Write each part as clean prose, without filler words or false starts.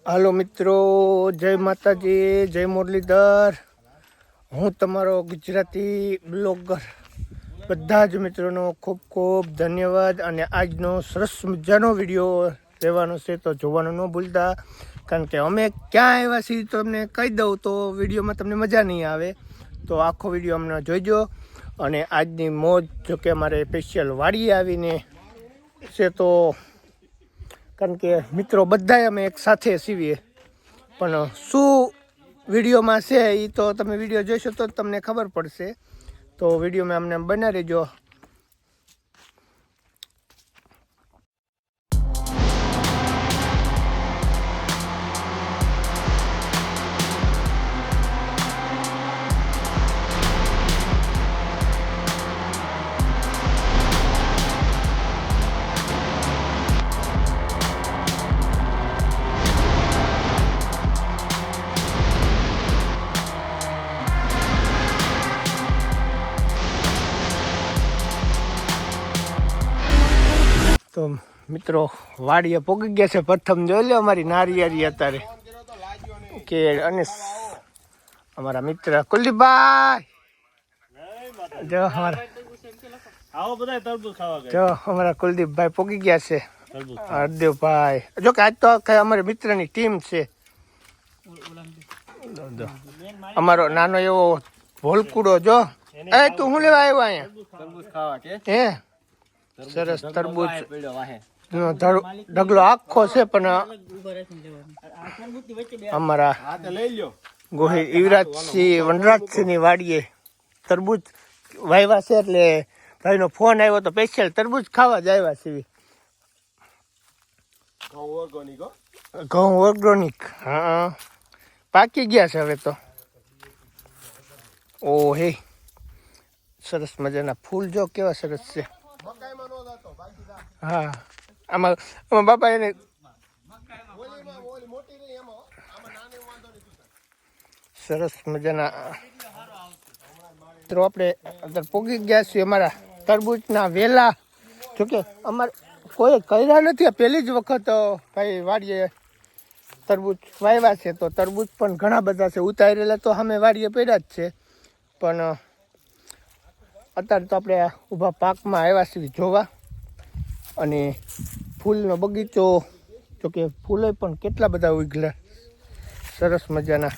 હાલો મિત્રો, જય માતાજી, જય મુરલીધર. હું તમારો ગુજરાતી બ્લોગર. બધા જ મિત્રોનો ખૂબ ખૂબ ધન્યવાદ. અને આજનો સરસ મજાનો વિડીયો રહેવાનો છે, તો જોવાનું ન ભૂલતા. કારણ કે અમે ક્યાં આવ્યા છીએ તમને કહી દઉં તો વિડીયોમાં તમને મજા નહીં આવે, તો આખો વિડીયો અમને જોઈજો. અને આજની મોજ જોકે અમારે સ્પેશિયલ વાડીએ આવીને છે, તો કારણ કે મિત્રો બધાય અમે એક સાથે સીવીએ, પણ શું વિડીયોમાં છે એ તો તમે વિડીયો જોઈશો તો તમને ખબર પડશે. તો વિડીયોમાં અમને બના રહેજો. તો મિત્રો વાડીએ પોગી ગયા છે. પ્રથમ જોઈ લો અમારી નારિયેરી અત્યારે કે, અને અમારા મિત્ર કુલદીપભાઈ જો અમારા કુલદીપભાઈ પોગી ગયા છે. હરદેવભાઈ જો કે આજ તો અમારી મિત્રની ટીમ છે. અમારો નાનો એવો ભોલકુડો જો, એ તું શું લેવા આવ્યો અહીંયા? હે સરસ તરબૂચ ઢગલો આખો છે. પણ અમારા ગોહિલ યુવરાજસિંહ વનરાજસિંહની વાડીએ તરબૂચ વાવ્યા છે, એટલે ભાઈનો ફોન આવ્યો તો સ્પેશિયલ તરબૂચ ખાવા જ આવ્યા છે. ઘઉં ઓર્ગોનિક, હા પાકી ગયા છે હવે તો. ઓ હે સરસ મજાના ફૂલ જો કેવા સરસ છે. હા આમાં બાપા એને સરસ મજાના મિત્રો આપણે અત્યારે પોગી ગયા છીએ અમારા તરબૂચના વેલા. જોકે અમારે કોઈ કર્યા નથી, પહેલી જ વખત ભાઈ વાડીએ તરબૂચ વાવ્યા છે. તો તરબૂચ પણ ઘણા બધા છે, ઉતારેલા તો અમે વાડીએ પડ્યા જ છે. પણ અત્યારે તો આપણે ઊભા પાકમાં આવ્યા છીએ જોવા. અને ફૂલનો બગીચો, જોકે ફૂલે પણ કેટલા બધા ઉગલા સરસ મજાના.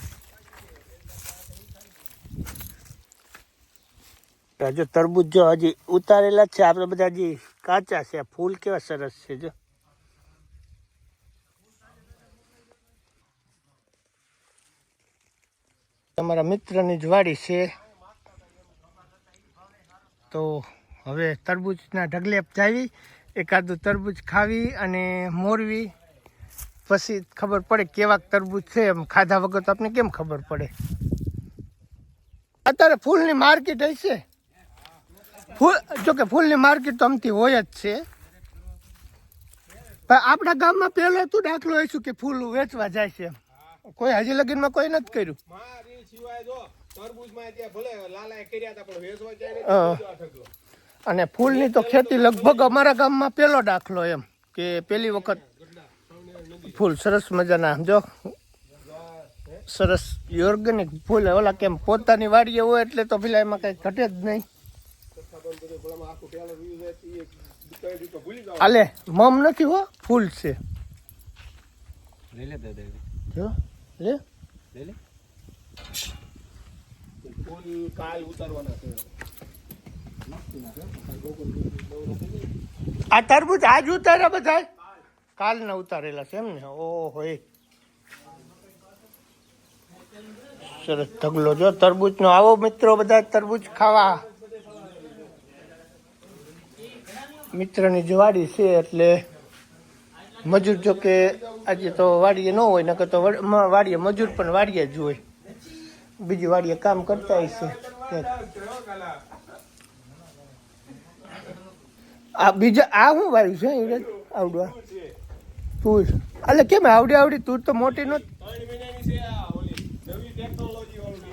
જો તરબૂચ જો હજી ઉતારેલા જ છે, આપણે બધા હજી કાચા છે. ફૂલ કેવા સરસ છે જો. તમારા મિત્રની જ વાડી છે. તો હવે તરબૂચના ઢગલે જાવી, એકાદું તરબૂચ ખાવી અને મોરવી, પછી ખબર પડે કેવા તરબૂચ છે. એમ ખાધા વગર તો આપણે કેમ ખબર પડે? અત્યારે ફૂલની માર્કેટ હશે. ફૂલ જોકે ફૂલની માર્કેટ તો અમથી હોય જ છે, પણ આપણા ગામમાં પહેલો તો દાખલો હશું કે ફૂલ વેચવા જાય છે. કોઈ હજી લગીનમાં કોઈ નથી કર્યું. અને ફૂલની તો ખેતી લગભગ અમારા ગામમાં પહેલો દાખલો, એમ કે પહેલી વખત ફૂલ સરસ મજાના જો સરસ ઓર્ગેનિક ફૂલ. ઓલા કેમ પોતાની વાડીએ હોય એટલે તો પેલા એમાં કઈ ઘટે જ નહીં. હાલે મમ નથી હો, ફૂલ છે. જો લે આ તરબૂચ આજ ઉતાર્યા બધા, કાલ ના ઉતારેલા છે એમ ને? ઓહો સરસ ઢગલો જો તરબૂચ નો. આવો મિત્રો બધા તરબૂચ ખાવા. મિત્રની જ વાડી છે એટલે મજૂર જો કે આજે તો વાડીએ ન હોય, નકર તો વાડીએ મજૂર પણ વાડીએ જ હોય, બીજી વાડીએ કામ કરતા હશે. આ બીજા આ શું વાવ્યું છે યુવરાજ? આવડવા તુર એટલે કેમ આવડી તુર તો મોટી નથી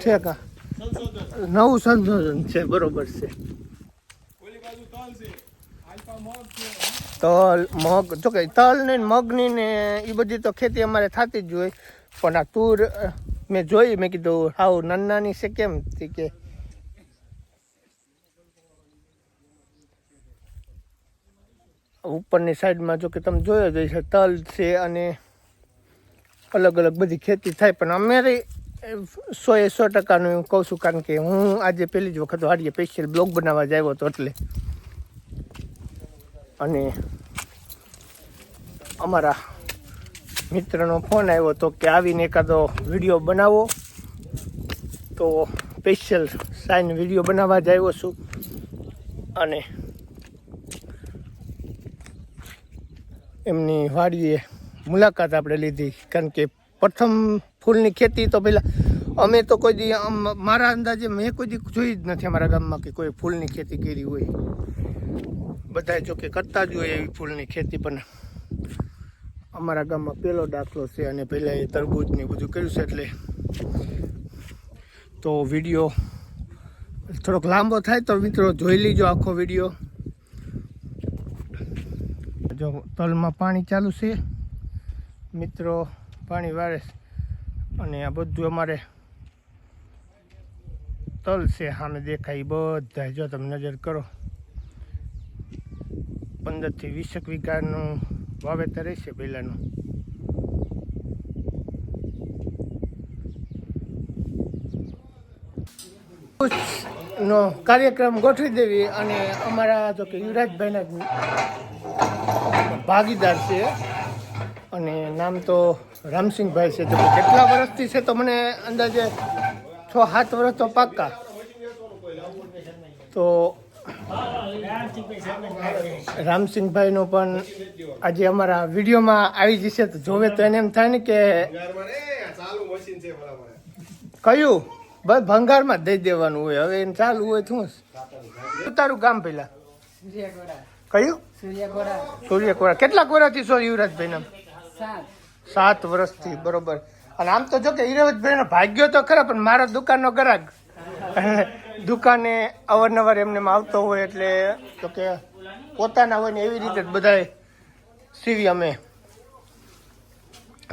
છે કા? નવું સંશોધન છે, બરોબર છે. તલ મગ જો કે તલ ને મગની ને એ બધી તો ખેતી અમારે થતી જ હોય, પણ આ તુર મેં જોઈ, મેં કીધું હાવ નાની છે કેમ કે ઉપરની સાઈડમાં જો કે તમે જોયો જ છે તલ છે અને અલગ અલગ બધી ખેતી થાય. પણ અમારે 100% હું કહું છું, કારણ કે હું આજે પહેલી જ વખત વાડીએ સ્પેશિયલ બ્લોગ બનાવવા જ આવ્યો હતો એટલે. અને અમારા મિત્રનો ફોન આવ્યો હતો કે આવીને એકાદો વિડીયો બનાવો, તો સ્પેશિયલ સાઈન વિડીયો બનાવવા જ આવ્યો છું. અને એમની વાડીએ મુલાકાત આપણે લીધી, કારણ કે પ્રથમ ફૂલની ખેતી તો પહેલાં અમે તો કોઈ દી મારા અંદાજે મેં કોઈ દી જોઈ જ નથી અમારા ગામમાં કે કોઈ ફૂલની ખેતી કરી હોય. બધા જો કે કરતા જ હોય એવી ફૂલની ખેતી, પણ અમારા ગામમાં પહેલો દાખલો છે. અને પહેલાં એ તરબૂચને બધું કર્યું છે, એટલે તો વિડીયો થોડોક લાંબો થાય તો મિત્રો જોઈ લીજો આખો વિડીયો. જો તલમાં પાણી ચાલુ છે મિત્રો, પાણી વાળે, અને આ બધું અમારે તલ છે સામે દેખાય બધા. જો તમે નજર કરો 15 થી 20 વીઘાનું વાવેતર રહેશે પહેલાંનું. નો કાર્યક્રમ ગોઠવી દેવી. અને અમારા જો કે યુવરાજભાઈના ભાગીદાર છે, અને નામ તો રામસિંહભાઈ છે. તો કેટલા વર્ષથી છે તો મને અંદાજે 6-7 વર્ષ તો પાક્કા. તો રામસિંહભાઈનો પણ આજે અમારા વિડીયોમાં આવી જશે, તો જોવે તો એને એમ થાય ને કે કયું બસ ભંગારમાં જ દઈ દેવાનું હોય. હવે એને ચાલુ હોય શું તારું ગામ પહેલા કયું? સૂર્યકોરા. કેટલા કોરાથી છો યુવરાજભાઈ નામ? 7 વર્ષથી. બરોબર. અને આમ તો જો કે યુવરાજભાઈનો ભાગ્યો તો ખરા, પણ મારા દુકાનનો ગ્રાહક દુકાને અવારનવાર એમને આવતો હોય, એટલે તો કે પોતાના હોય ને એવી રીતે જ બધા સીવી. અમે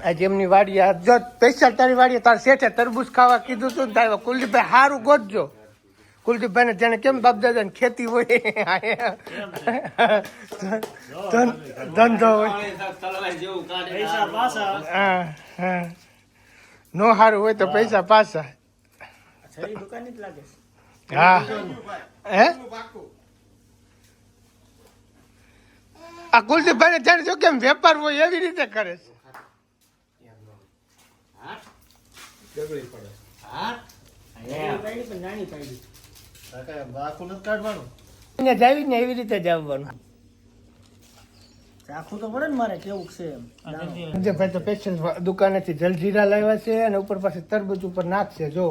આજે એમની વાડીએ જો સ્પેશિયલ તારી વાડીએ તાર શેઠે તરબૂચ ખાવા કીધું હતું ને, તારે કુલદીપભાઈ સારું ગોતજો. કુલદીપભાઈને જાણે કેમ બાપદાદાની ખેતી હોય, ધંધો હોય. હા હા, નો સારું હોય તો પૈસા પાછા. હા હે, આ કુલદીપભાઈને જાણે જો કેમ વેપાર હોય એવી રીતે કરે છે. એવી રીતે જ આવવાનું. રાખવું તો પડે ને મારે, કેવું છે ભાઈ તો સ્પેશિયલ દુકાનેથી જલજીરા લાવ્યા છે, અને ઉપર પાસે તરબૂચ ઉપર નાખશે. જો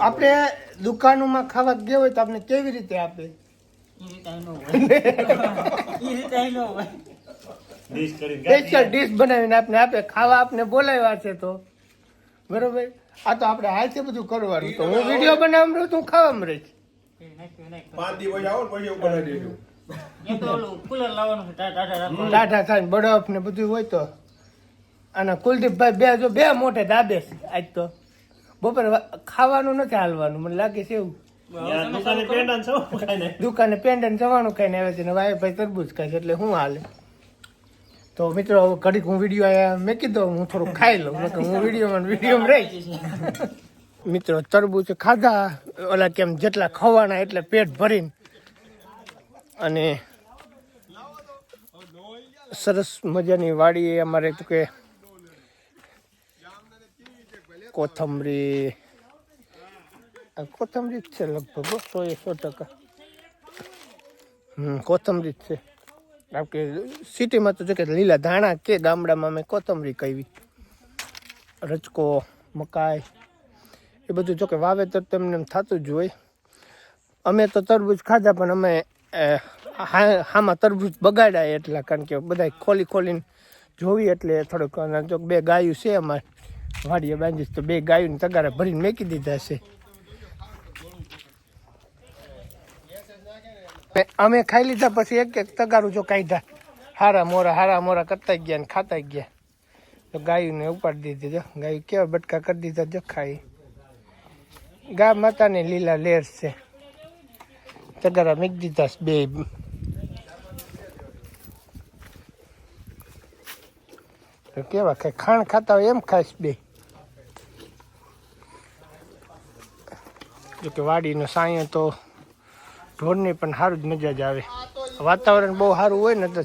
આપણે દુકાનોમાં ખાવા ગયા હોય તો આપણે કેવી રીતે આપે? સ્પેશિયલ ડીશ બનાવીને આપણે આપે. ખાવા આપણે બોલાવ્યા છે તો બરોબર. આ તો આપણે હાથે બધું કરવાનું. તો હું વિડીયો બનાવવામાં રહું, હું ખાવામાં રહીશ. ટાટા થાય બરફ ને બધું હોય તો. અને કુલદીપભાઈ બે મોટે દાબે છે આજ તો. બપોરે ખાવાનું નથી હાલવાનું, મને લાગે છે એવું. દુકાને પેંડન જવાનું ખાઈને આવે છે ને ભાઈ તરબૂચ ખાય છે, એટલે હું હાલે. તો મિત્રો ઘડીક હું વિડીયો આયા મેં કીધું હું થોડુંક ખાઈ લઉં, હું વિડીયોમાં રહીશ. મિત્રો તરબૂચ ખાધા, ઓલા કેમ જેટલા ખવાના એટલે પેટ ભરીને. અને સરસ મજાની વાડી અમારે તો કે કોથમરી જ છે લગભગ 100%. કોથમરી જ છે. કારણ કે સિટીમાં તો જો કે લીલા ધાણા કે ગામડામાં અમે કોથમરી કહેવી. રચકો, મકાઈ એ બધું જો કે વાવેતર તેમને થતું જ હોય. અમે તો તરબૂચ ખાધા, પણ અમે હામાં તરબૂચ બગાડાય એટલા, કારણ કે બધા ખોલીને જોવી, એટલે થોડુંક જો 2 ગાયું છે અમારે, વાડીએ બાંધીશ તો 2 ગાયોને તગારા ભરીને મેકી દીધા છે. અમે ખાઈ લીધા પછી એક તગારું જો કાઢ્યા, હારા મોરા કરતા ગયા ને ખાતા ગયા. તો ગાયોને ઉપાડી દીધી. જો ગાયો કેવા બટકા કરી દીધા, જો ખાઈ. ગા માતાને લીલા લેર છે. તગારા મેકી દીધા 2. તો કેવા ખાય, ખાણ ખાતા હોય એમ ખાઈશ 2. જો કે વાડીનો સાંયો તો ઢોરની પણ સારું જ મજા જ આવે. વાતાવરણ બહુ સારું હોય ને તો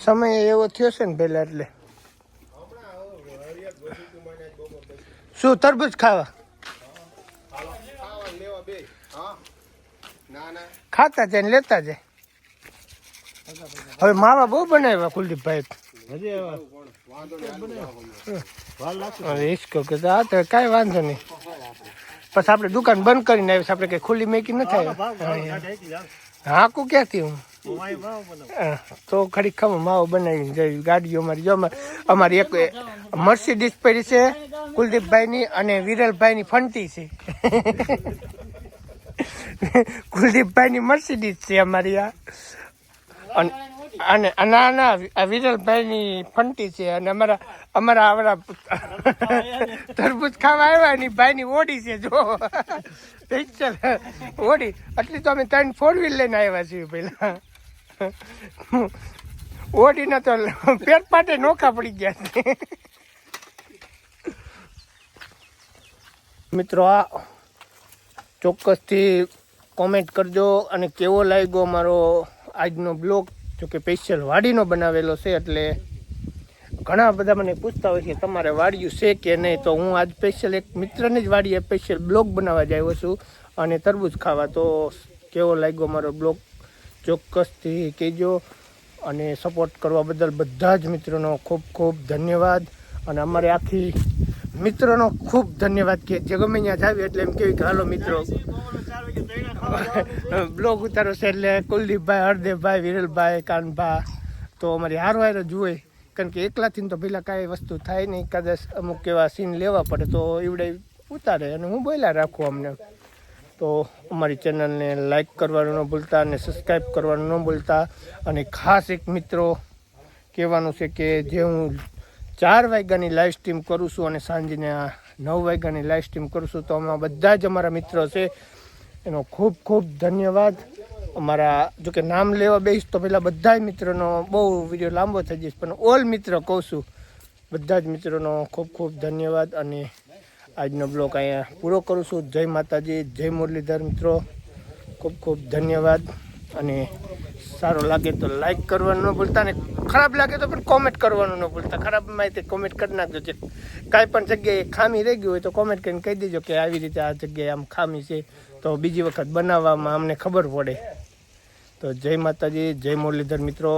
સમય એવો થયો છે ને પહેલાં એટલે. શું તરબૂચ ખાવા? ખાતા જાય ને લેતા જાય. હવે માવા બહુ બનાવ્યા કુલદીપભાઈ. ઈસકો કે આ તો કાંઈ વાંધો નહીં. પછી આપણે દુકાન બંધ કરીને આવીશ. આપણે કઈ ખુલ્લી મેકી ન થાય. હાકું ક્યાંથી હું તો ખરી ખબર માવો બનાવીને જઈ. ગાડીઓ અમારી જો અમારી એક મર્સિડીઝ પડી છે કુલદીપભાઈની અને વિરલભાઈની ફંટી છે. કુલદીપભાઈની મર્સિડીઝ છે અમારી આ, અને આ વિરલભાઈની ફંટી છે. અને અમારા આવડા તરબૂચ ખાવા આવ્યા ની ભાઈની ઓડી છે. જો પિક્ચર ઓડી એટલી તો અમે 3 4 વ્હીલ લઈને આવ્યા છીએ. પેલા ઓડીના તો પેટ પાટે નોખા પડી ગયા છે. મિત્રો આ ચોક્કસથી કોમેન્ટ કરજો અને કેવો લાગ્યો મારો આજનો બ્લોગ. જોકે સ્પેશિયલ વાડીનો બનાવેલો છે એટલે ઘણા બધા મને પૂછતા હોય છે તમારે વાડિયું છે કે નહીં. તો હું આજ સ્પેશિયલ એક મિત્રની જ વાડીએ સ્પેશિયલ બ્લોગ બનાવવા જ આવ્યો છું અને તરબૂચ ખાવા. તો કેવો લાગ્યો મારો બ્લોગ ચોક્કસથી કહેજો. અને સપોર્ટ કરવા બદલ બધા જ મિત્રોનો ખૂબ ખૂબ ધન્યવાદ. અને અમારે આખી મિત્રોનો ખૂબ ધન્યવાદ કે જે ગમે ત્યાં જાવી એટલે એમ કેવી કે હાલો મિત્રો બ્લોગ ઉતારો છે. એટલે કુલદીપભાઈ, હરદેવભાઈ, વિરલભાઈ, કાનભા તો અમારી હારવાર જ હોય. કારણ કે એકલાથી તો પેલા કાંઈ વસ્તુ થાય નહીં. કદાચ અમુક એવા સીન લેવા પડે તો એવડે ઉતારે અને હું બોલ્યા રાખું અમને. તો અમારી ચેનલને લાઈક કરવાનું ન ભૂલતા અને સબસ્ક્રાઈબ કરવાનું ન ભૂલતા. અને ખાસ એક મિત્રો કહેવાનું છે કે જે હું 4 વાગ્યાની લાઈવ સ્ટ્રીમ કરું છું અને સાંજના 9 વાગ્યાની લાઈવ સ્ટ્રીમ કરું છું. તો આમાં બધા જ અમારા મિત્રો છે એનો ખૂબ ખૂબ ધન્યવાદ. અમારા જોકે નામ લેવા બેસીશ તો પેલા બધા જ મિત્રોનો બહુ વિડીયો લાંબો થઈ જશે, પણ ઓલ મિત્રો કહું છું બધા જ મિત્રોનો ખૂબ ખૂબ ધન્યવાદ. અને આજનો બ્લોગ અહીંયા પૂરો કરું છું. જય માતાજી, જય મુરલીધર. મિત્રો ખૂબ ખૂબ ધન્યવાદ. અને સારો લાગે તો લાઈક કરવાનું ન ભૂલતા, ને ખરાબ લાગે તો પણ કોમેન્ટ કરવાનું ન ભૂલતા. ખરાબ માહિતી કોમેન્ટ કરી નાખજો. જે કાંઈ પણ જગ્યાએ ખામી રહી ગઈ હોય તો કોમેન્ટ કરીને કહી દેજો કે આવી રીતે આ જગ્યાએ આમ ખામી છે, તો બીજી વખત બનાવવામાં અમને ખબર પડે. તો જય માતાજી, જય મુરલીધર મિત્રો.